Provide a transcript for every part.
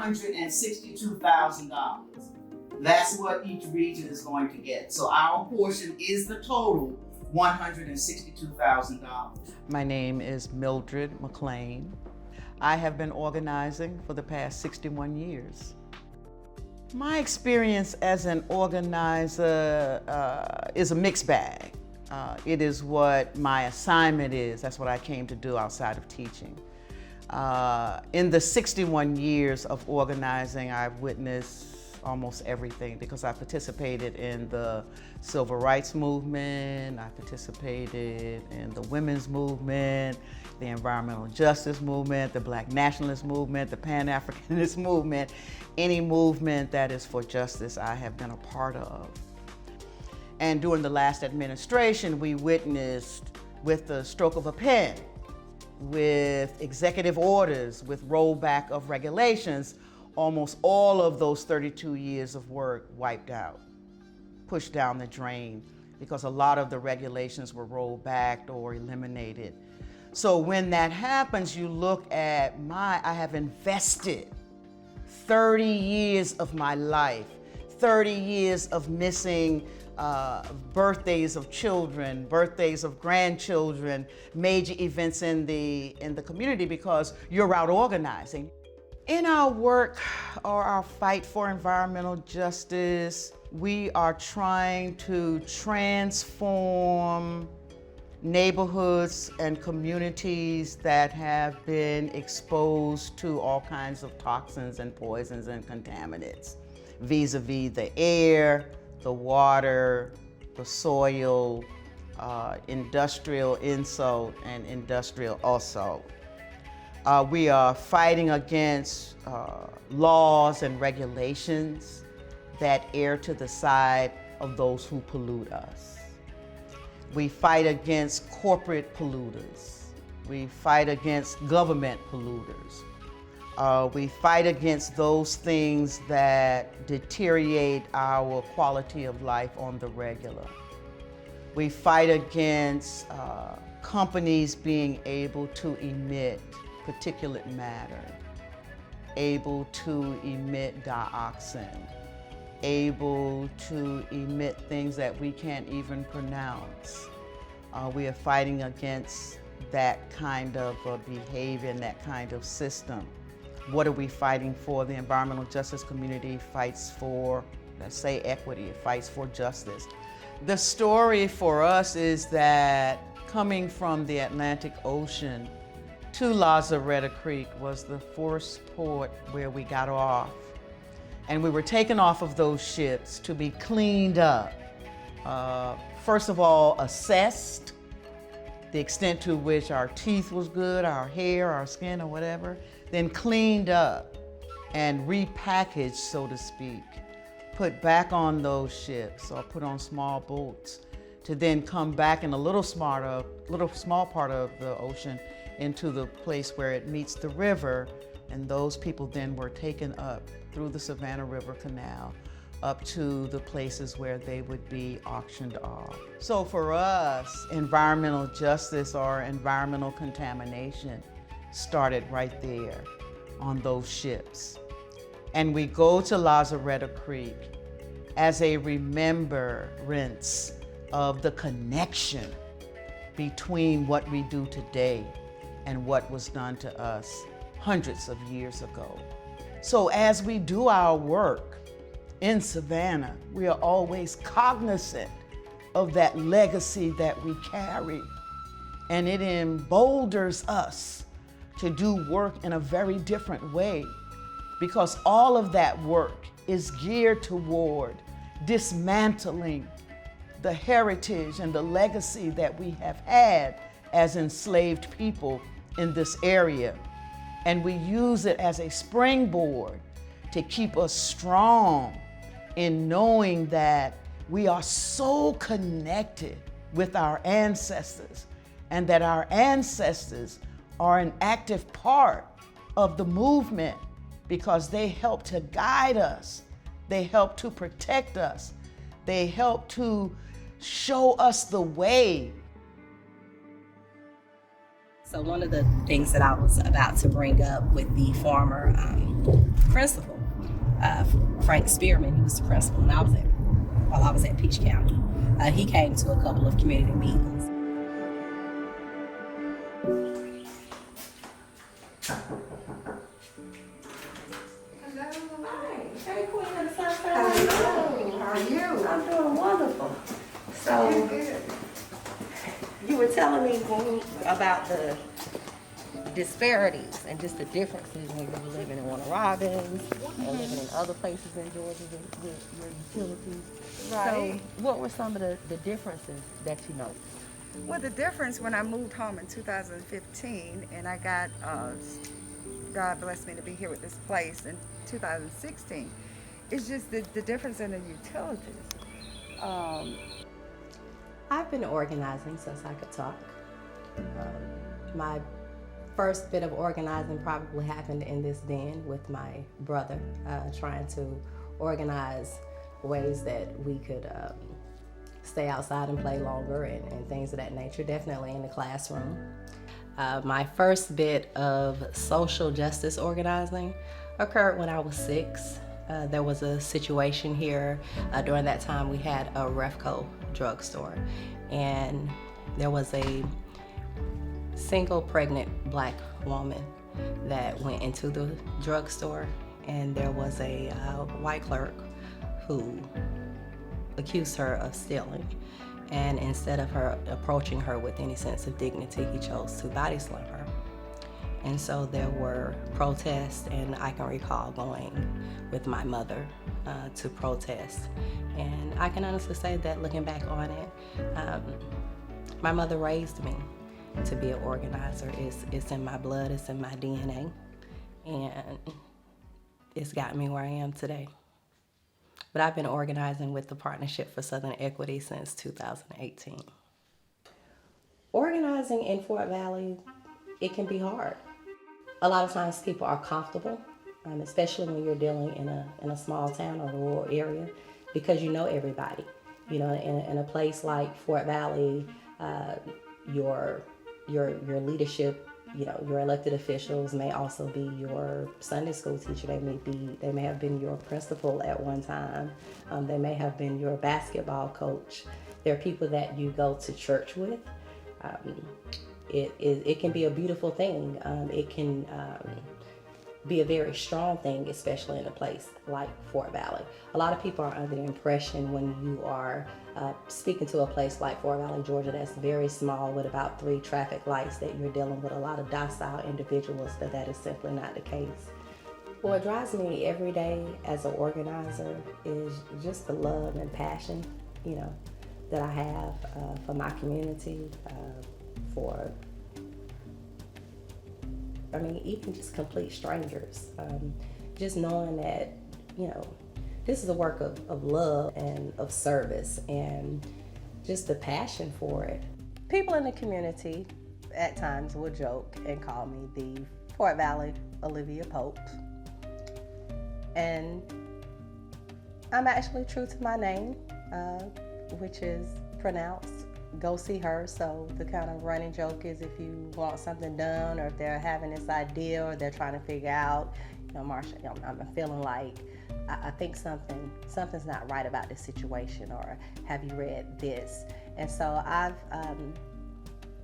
$162,000. That's what each region is going to get. So our portion is the total $162,000. My name is Mildred McLean. I have been organizing for the past 61 years. My experience as an organizer is a mixed bag. It is what my assignment is. That's what I came to do outside of teaching. In the 61 years of organizing, I've witnessed almost everything because I participated in the civil rights movement, I participated in the women's movement, the environmental justice movement, the Black nationalist movement, the Pan-Africanist movement. Any movement that is for justice, I have been a part of. And during the last administration, we witnessed with the stroke of a pen, with executive orders, with rollback of regulations, almost all of those 32 years of work wiped out, pushed down the drain, because a lot of the regulations were rolled back or eliminated. So when that happens, you look at I have invested 30 years of my life, 30 years of missing birthdays of children, birthdays of grandchildren, major events in the community because you're out organizing. In our work or our fight for environmental justice, we are trying to transform neighborhoods and communities that have been exposed to all kinds of toxins and poisons and contaminants, vis-a-vis the air, the water, the soil, industrial insult and industrial assault. We are fighting against laws and regulations that err to the side of those who pollute us. We fight against corporate polluters. We fight against government polluters. We fight against those things that deteriorate our quality of life on the regular. We fight against companies being able to emit particulate matter, able to emit dioxin, able to emit things that we can't even pronounce. We are fighting against that kind of behavior and that kind of system. What are we fighting for? The environmental justice community fights for, let's say, equity. It fights for justice. The story for us is that coming from the Atlantic Ocean to Lazaretto Creek was the first port where we got off. And we were taken off of those ships to be cleaned up. First of all, assessed, the extent to which our teeth was good, our hair, our skin, or whatever, then cleaned up and repackaged, so to speak, put back on those ships or put on small boats to then come back in a little small part of the ocean into the place where it meets the river, and those people then were taken up through the Savannah River Canal up to the places where they would be auctioned off. So for us, environmental justice or environmental contamination started right there on those ships. And we go to Lazaretto Creek as a remembrance of the connection between what we do today and what was done to us hundreds of years ago. So as we do our work in Savannah, we are always cognizant of that legacy that we carry. And it emboldens us to do work in a very different way, because all of that work is geared toward dismantling the heritage and the legacy that we have had as enslaved people in this area. And we use it as a springboard to keep us strong in knowing that we are so connected with our ancestors and that our ancestors are an active part of the movement because they help to guide us, they help to protect us, they help to show us the way. So one of the things that I was about to bring up with the former principal, Frank Spearman, he was the principal while I was at Peach County. He came to a couple of community meetings. Hey, Queen of the Sunshine. Hello. How are you? I'm doing wonderful. So, you were telling me about the disparities and just the differences when you were living in Warner Robins and living in other places in Georgia with your utilities. Right. So, what were some of the differences that you noticed? Well, the difference when I moved home in 2015 and I got, God blessed me to be here with this place in 2016, it's just the difference in the utilities. I've been organizing since I could talk. My first bit of organizing probably happened in this den with my brother, trying to organize ways that we could stay outside and play longer and things of that nature, definitely in the classroom. My first bit of social justice organizing occurred when I was 6. There was a situation here. During that time, we had a Refco drugstore, and there was a single pregnant black woman that went into the drugstore, and there was a white clerk who accused her of stealing. And instead of her approaching her with any sense of dignity, he chose to body slam her. And so there were protests, and I can recall going with my mother to protest. And I can honestly say that looking back on it, my mother raised me to be an organizer. It's in my blood, it's in my DNA, and it's got me where I am today. But I've been organizing with the Partnership for Southern Equity since 2018. Organizing in Fort Valley, it can be hard. A lot of times people are comfortable, especially when you're dealing in a small town or rural area, because you know everybody. You know, in a place like Fort Valley, your leadership, you know, your elected officials may also be your Sunday school teacher. They may have been your principal at one time. They may have been your basketball coach. They're people that you go to church with. It can be a beautiful thing. It can be a very strong thing, especially in a place like Fort Valley. A lot of people are under the impression when you are speaking to a place like Fort Valley, Georgia, that's very small with about 3 traffic lights, that you're dealing with a lot of docile individuals, but that is simply not the case. What drives me every day as an organizer is just the love and passion, you know, that I have for my community, even just complete strangers. Just knowing that, you know, this is a work of love and of service and just the passion for it. People in the community at times will joke and call me the Fort Valley Olivia Pope. And I'm actually true to my name, which is pronounced Go See Her. So the kind of running joke is if you want something done, or if they're having this idea, or they're trying to figure out, you know, Marsha, I'm feeling like I think something's not right about this situation, or have you read this? And so I've,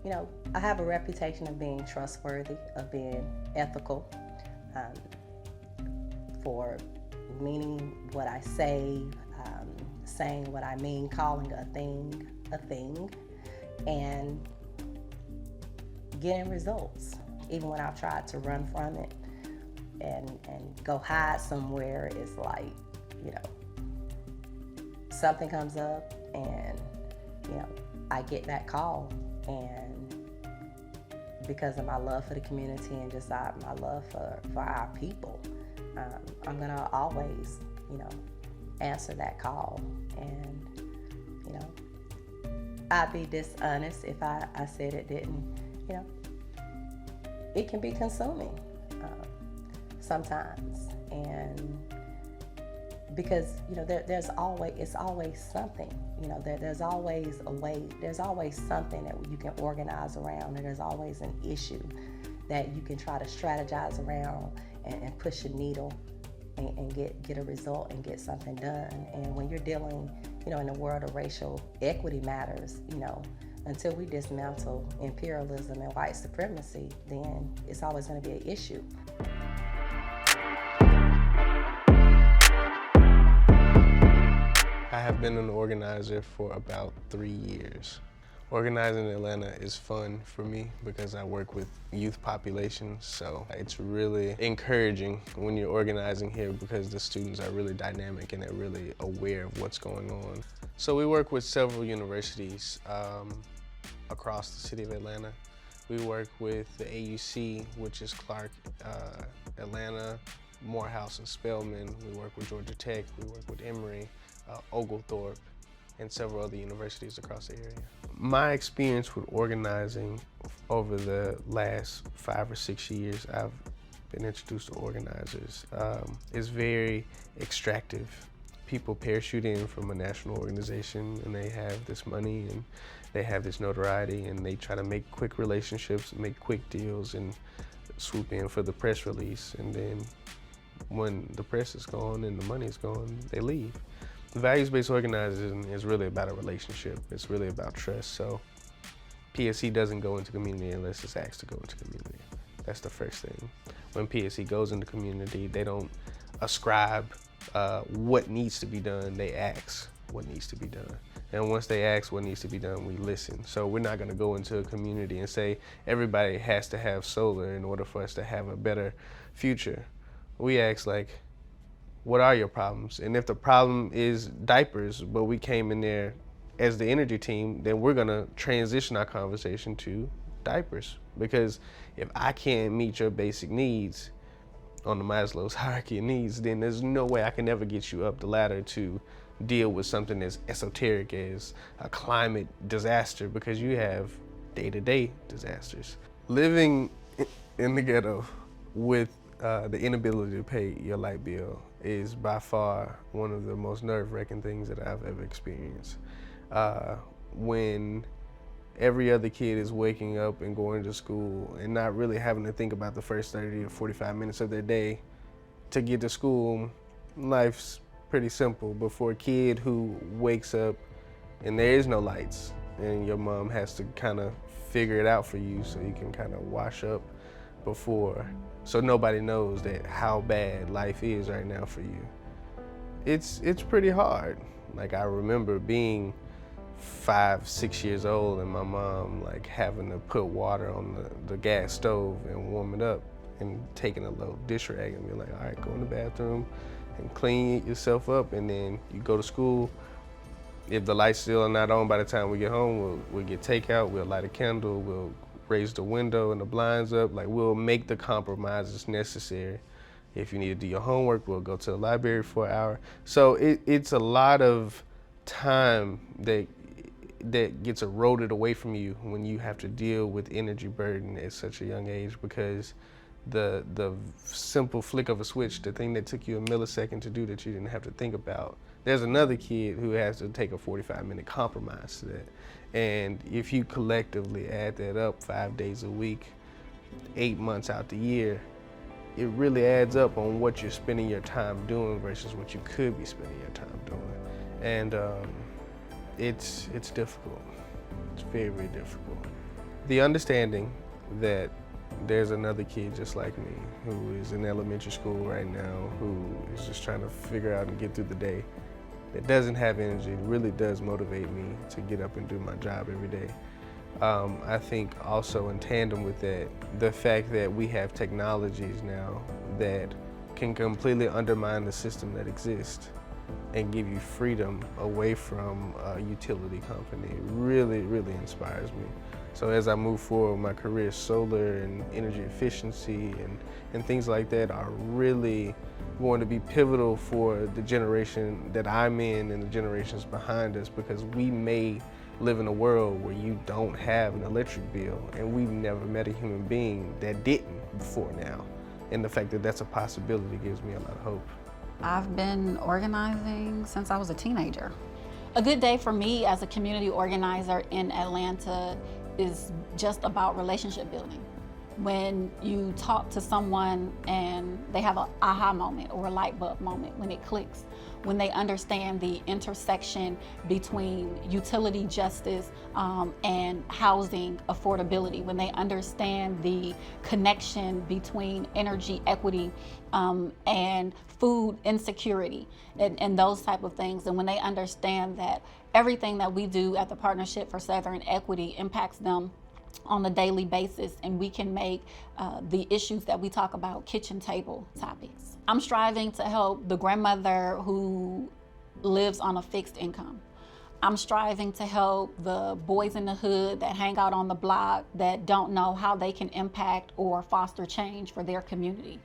you know, I have a reputation of being trustworthy, of being ethical, for meaning what I say, saying what I mean, calling a thing, and getting results. Even when I've tried to run from it and go hide somewhere, it's like, you know, something comes up and, you know, I get that call, and because of my love for the community and just my love for our people, I'm gonna always, you know, answer that call. And, you know, I'd be dishonest if I said it didn't. You know, it can be consuming sometimes, and because, you know, it's always something. You know, there's always a way, there's always something that you can organize around, and there's always an issue that you can try to strategize around and push a needle and get a result and get something done. And when you're dealing, you know, in the world of racial equity matters, you know, until we dismantle imperialism and white supremacy, then it's always going to be an issue. I have been an organizer for about 3 years. Organizing in Atlanta is fun for me because I work with youth populations, so it's really encouraging when you're organizing here because the students are really dynamic and they're really aware of what's going on. So we work with several universities across the city of Atlanta. We work with the AUC, which is Clark, Atlanta, Morehouse, and Spelman. We work with Georgia Tech, we work with Emory, Oglethorpe, and several other universities across the area. My experience with organizing over the last 5 or 6 years, I've been introduced to organizers, is very extractive. People parachute in from a national organization and they have this money and they have this notoriety and they try to make quick relationships, make quick deals and swoop in for the press release. And then when the press is gone and the money is gone, they leave. Values-based organizing is really about a relationship. It's really about trust. So PSC doesn't go into community unless it's asked to go into community. That's the first thing. When PSC goes into community, they don't ascribe what needs to be done, they ask what needs to be done. And once they ask what needs to be done, we listen. So we're not gonna go into a community and say everybody has to have solar in order for us to have a better future. We ask like, what are your problems? And if the problem is diapers, but we came in there as the energy team, then we're gonna transition our conversation to diapers. Because if I can't meet your basic needs on the Maslow's hierarchy of needs, then there's no way I can ever get you up the ladder to deal with something as esoteric as a climate disaster, because you have day-to-day disasters. Living in the ghetto with the inability to pay your light bill is by far one of the most nerve-wracking things that I've ever experienced. When every other kid is waking up and going to school and not really having to think about the first 30 or 45 minutes of their day to get to school, life's pretty simple. But for a kid who wakes up and there is no lights and your mom has to kind of figure it out for you so you can kind of wash up before, so nobody knows that how bad life is right now for you. It's pretty hard. Like I remember being 5, 6 years old and my mom like having to put water on the gas stove and warm it up and taking a little dish rag and be like, all right, go in the bathroom and clean yourself up, and then you go to school. If the lights still are not on by the time we get home, we'll get takeout, we'll light a candle, we'll raise the window and the blinds up. Like we'll make the compromises necessary. If you need to do your homework, we'll go to the library for an hour. So it's a lot of time that gets eroded away from you when you have to deal with energy burden at such a young age, because the simple flick of a switch, the thing that took you a millisecond to do that you didn't have to think about, there's another kid who has to take a 45-minute compromise to that. And if you collectively add that up 5 days a week, 8 months out the year, it really adds up on what you're spending your time doing versus what you could be spending your time doing. And it's difficult. It's very, very difficult. The understanding that there's another kid just like me who is in elementary school right now, who is just trying to figure out and get through the day, that doesn't have energy, really does motivate me to get up and do my job every day. I think also in tandem with that, the fact that we have technologies now that can completely undermine the system that exists and give you freedom away from a utility company really, really inspires me. So as I move forward with my career, solar and energy efficiency and things like that are really going to be pivotal for the generation that I'm in and the generations behind us, because we may live in a world where you don't have an electric bill, and we've never met a human being that didn't before now. And the fact that that's a possibility gives me a lot of hope. I've been organizing since I was a teenager. A good day for me as a community organizer in Atlanta is just about relationship building. When you talk to someone and they have an aha moment or a light bulb moment, when it clicks, when they understand the intersection between utility justice and housing affordability, when they understand the connection between energy equity and food insecurity and those type of things, and when they understand that everything that we do at the Partnership for Southern Equity impacts them on a daily basis, and we can make the issues that we talk about kitchen table topics. I'm striving to help the grandmother who lives on a fixed income. I'm striving to help the boys in the hood that hang out on the block that don't know how they can impact or foster change for their community.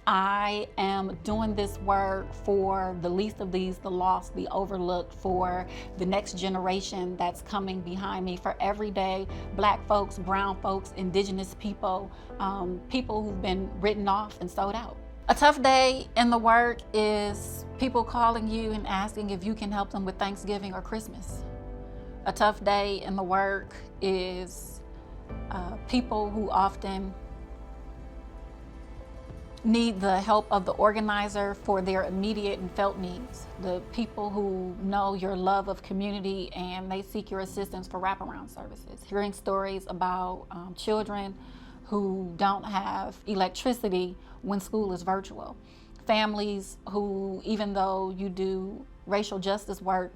I am doing this work for the least of these, the lost, the overlooked, for the next generation that's coming behind me, for everyday Black folks, brown folks, indigenous people, people who've been written off and sold out. A tough day in the work is people calling you and asking if you can help them with Thanksgiving or Christmas. A tough day in the work is people who often need the help of the organizer for their immediate and felt needs. The people who know your love of community and they seek your assistance for wraparound services. Hearing stories about children who don't have electricity when school is virtual. Families who, even though you do racial justice work,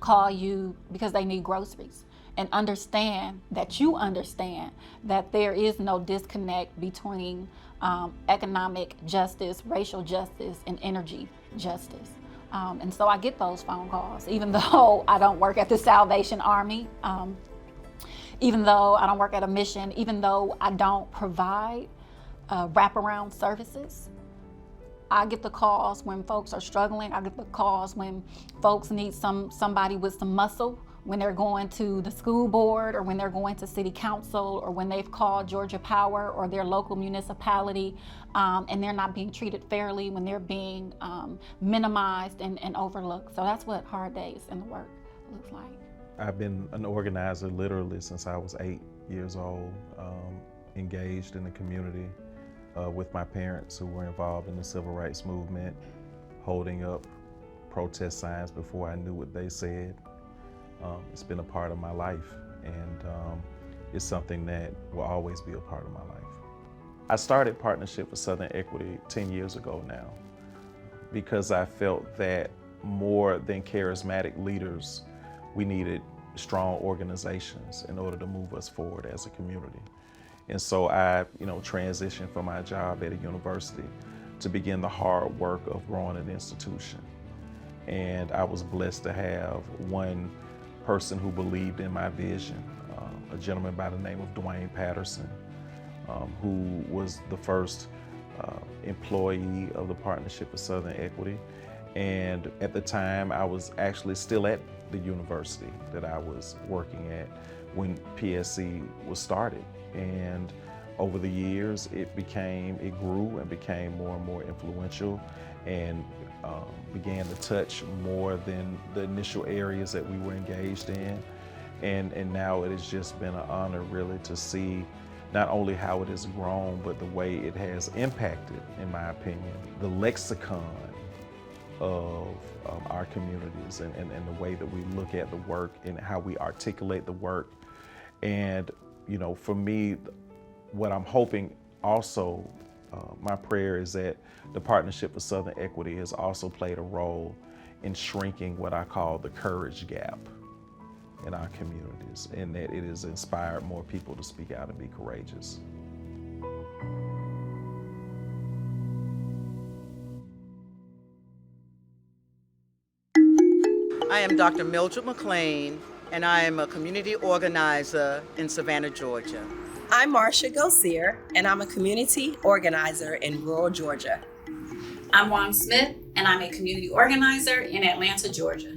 call you because they need groceries. And understand that you understand that there is no disconnect between economic justice, racial justice, and energy justice. And so I get those phone calls, even though I don't work at the Salvation Army, even though I don't work at a mission, even though I don't provide wraparound services. I get the calls when folks are struggling. I get the calls when folks need somebody with some muscle, when they're going to the school board or when they're going to city council or when they've called Georgia Power or their local municipality and they're not being treated fairly, when they're being minimized and overlooked. So that's what hard days in the work looks like. I've been an organizer literally since I was 8 years old, engaged in the community with my parents who were involved in the civil rights movement, holding up protest signs before I knew what they said. It's been a part of my life, and it's something that will always be a part of my life. I started Partnership for Southern Equity 10 years ago now because I felt that more than charismatic leaders, we needed strong organizations in order to move us forward as a community. And so I transitioned from my job at a university to begin the hard work of growing an institution. And I was blessed to have one person who believed in my vision, a gentleman by the name of Dwayne Patterson, who was the first employee of the Partnership for Southern Equity. And at the time, I was actually still at the university that I was working at when PSC was started. And over the years, it grew and became more and more influential and began to touch more than the initial areas that we were engaged in. And now it has just been an honor really to see not only how it has grown, but the way it has impacted, in my opinion, the lexicon of our communities and the way that we look at the work and how we articulate the work. And for me, what I'm hoping also, my prayer is that the Partnership for Southern Equity has also played a role in shrinking what I call the courage gap in our communities, and that it has inspired more people to speak out and be courageous. I am Dr. Mildred McLean, and I am a community organizer in Savannah, Georgia. I'm Marcia Gosier, and I'm a community organizer in rural Georgia. I'm Juan Smith, and I'm a community organizer in Atlanta, Georgia.